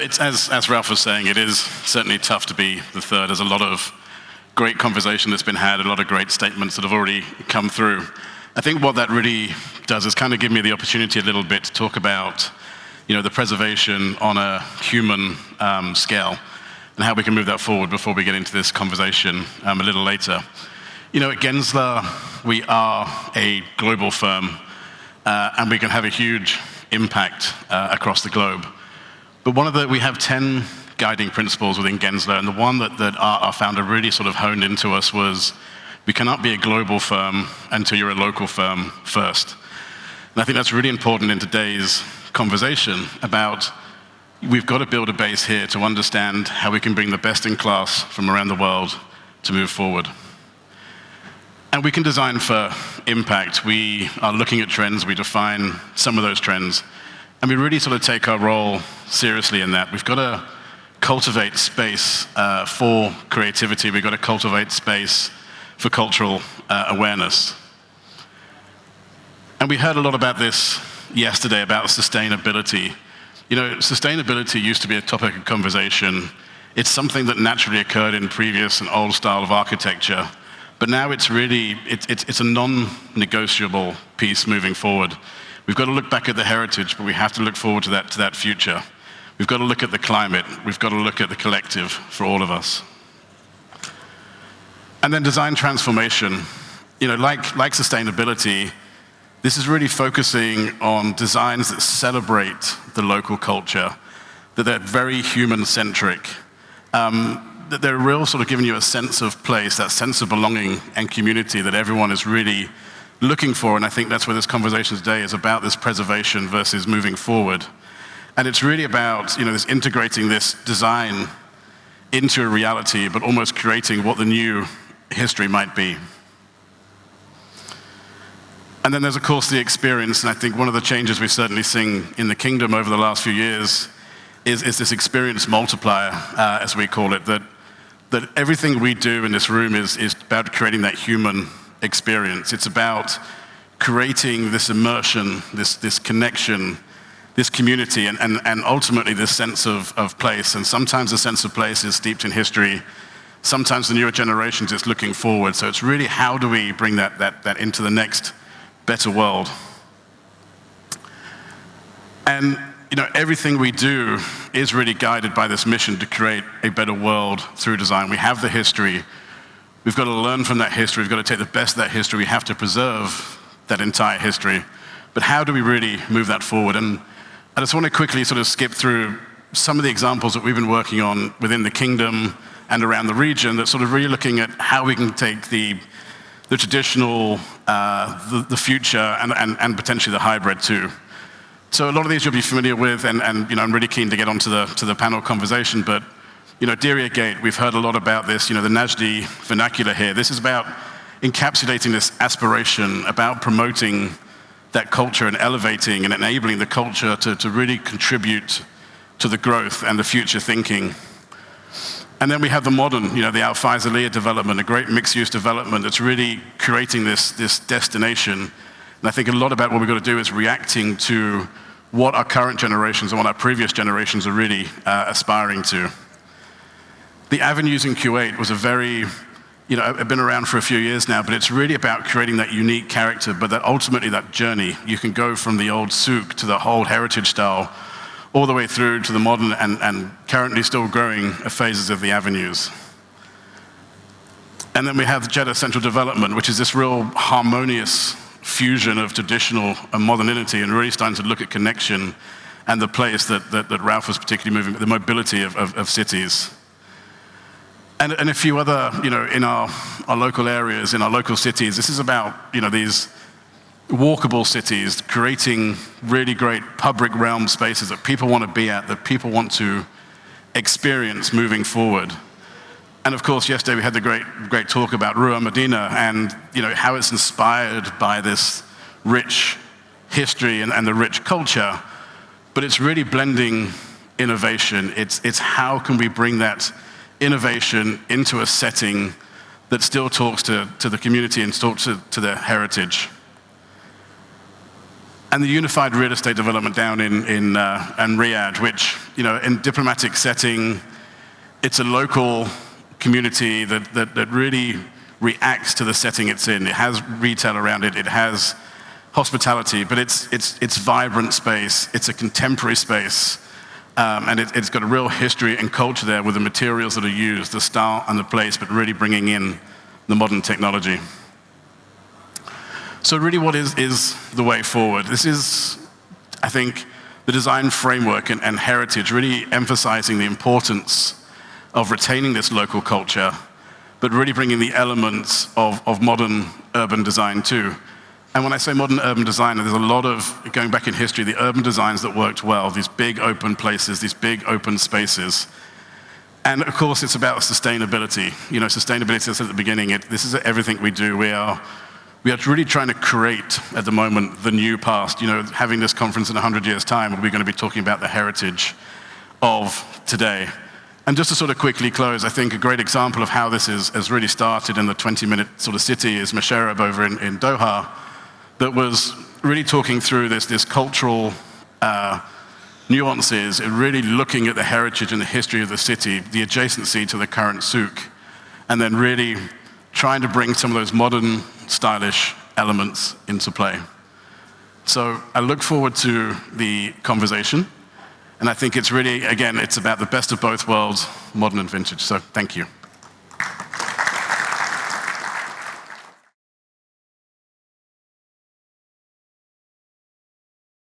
it's as Ralph was saying, it is certainly tough to be the third. There's a lot of great conversation that's been had, a lot of great statements that have already come through. I think what that really does is kind of give me the opportunity a little bit to talk about, the preservation on a human scale and how we can move that forward before we get into this conversation a little later. At Gensler, we are a global firm, and we can have a huge impact across the globe. But we have 10 guiding principles within Gensler, and the one that our founder really sort of honed into us was, we cannot be a global firm until you're a local firm first. And I think that's really important in today's conversation about, we've got to build a base here to understand how we can bring the best in class from around the world to move forward. And we can design for impact. We are looking at trends, we define some of those trends, and we really sort of take our role seriously in that. We've got to cultivate space for creativity. We've got to cultivate space for cultural awareness. And we heard a lot about this yesterday, about sustainability. Sustainability used to be a topic of conversation. It's something that naturally occurred in previous and old style of architecture. But now it's really, it's a non-negotiable piece moving forward. We've got to look back at the heritage, but we have to look forward to that future. We've got to look at the climate. We've got to look at the collective for all of us. And then design transformation. Like sustainability, this is really focusing on designs that celebrate the local culture, that they're very human-centric, that they're real sort of giving you a sense of place, that sense of belonging and community that everyone is really looking for. And I think that's where this conversation today is about, this preservation versus moving forward. And it's really about, this integrating this design into a reality, but almost creating what the new history might be. And then there's, of course, the experience. And I think one of the changes we've certainly seen in the kingdom over the last few years is this experience multiplier, as we call it, that everything we do in this room is about creating that human experience. It's about creating this immersion, this connection, this community, and ultimately this sense of place. And sometimes the sense of place is steeped in history. Sometimes the newer generations is looking forward. So it's really, how do we bring that into the next better world? And everything we do is really guided by this mission to create a better world through design. We have the history. We've got to learn from that history. We've got to take the best of that history. We have to preserve that entire history. But how do we really move that forward? And I just want to quickly sort of skip through some of the examples that we've been working on within the kingdom and around the region, that's sort of really looking at how we can take the traditional, the future, and potentially the hybrid too. So a lot of these you'll be familiar with, and I'm really keen to get onto the panel conversation. But Diriyah Gate, we've heard a lot about this. The Najdi vernacular here. This is about encapsulating this aspiration, about promoting that culture and elevating and enabling the culture to really contribute to the growth and the future thinking. And then we have the modern, the Al Faisaliyah development, a great mixed-use development that's really creating this destination. And I think a lot about what we've got to do is reacting to what our current generations and what our previous generations are really aspiring to. The avenues in Kuwait was a very, I've been around for a few years now, but it's really about creating that unique character, but that ultimately that journey, you can go from the old souk to the whole heritage style, all the way through to the modern and currently still growing phases of the avenues. And then we have Jeddah Central Development, which is this real harmonious fusion of traditional and modernity, and really starting to look at connection and the place that Ralph was particularly moving, the mobility of cities. And a few other, in our local areas, in our local cities, this is about, these walkable cities, creating really great public realm spaces that people want to be at, that people want to experience moving forward. And of course, yesterday we had the great talk about Ruwa Medina and how it's inspired by this rich history and the rich culture, but it's really blending innovation. It's how can we bring that innovation into a setting that still talks to the community and talks to their heritage. And the unified real estate development down in Riyadh, which, in diplomatic setting, it's a local community that really reacts to the setting it's in. It has retail around it, it has hospitality, but it's vibrant space, it's a contemporary space, and it's got a real history and culture there with the materials that are used, the style and the place, but really bringing in the modern technology. So really what is the way forward? This is, I think, the design framework and heritage, really emphasizing the importance of retaining this local culture, but really bringing the elements of modern urban design too. And when I say modern urban design, there's a lot of, going back in history, the urban designs that worked well, these big open places, these big open spaces. And of course, it's about sustainability. Sustainability, as I said at the beginning, this is everything we do. We are really trying to create, at the moment, the new past. Having this conference in 100 years' time, we're going to be talking about the heritage of today. And just to sort of quickly close, I think a great example of how this has really started in the 20-minute sort of city is Masharab over in Doha, that was really talking through this cultural nuances, and really looking at the heritage and the history of the city, the adjacency to the current souk, and then really trying to bring some of those modern, stylish elements into play. So I look forward to the conversation, and I think it's really, again, it's about the best of both worlds, modern and vintage. So thank you.